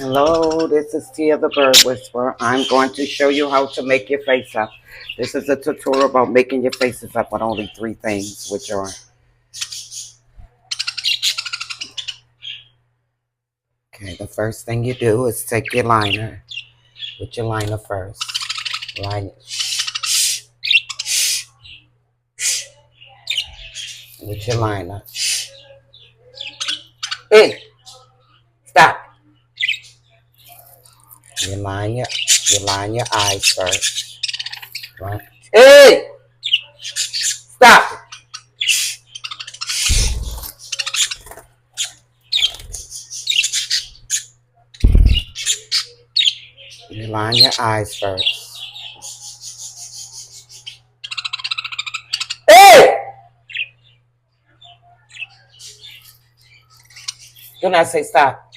Hello, this is Tia the Bird Whisperer. I'm going to show you how to make your face up. This is a tutorial about making your faces up with only three things, which are, okay, the first thing you do is take your liner, put your liner first, line it with your liner. Hey, stop. You line your eyes first, right? Hey, stop. You line your eyes first. Hey! Do not say stop.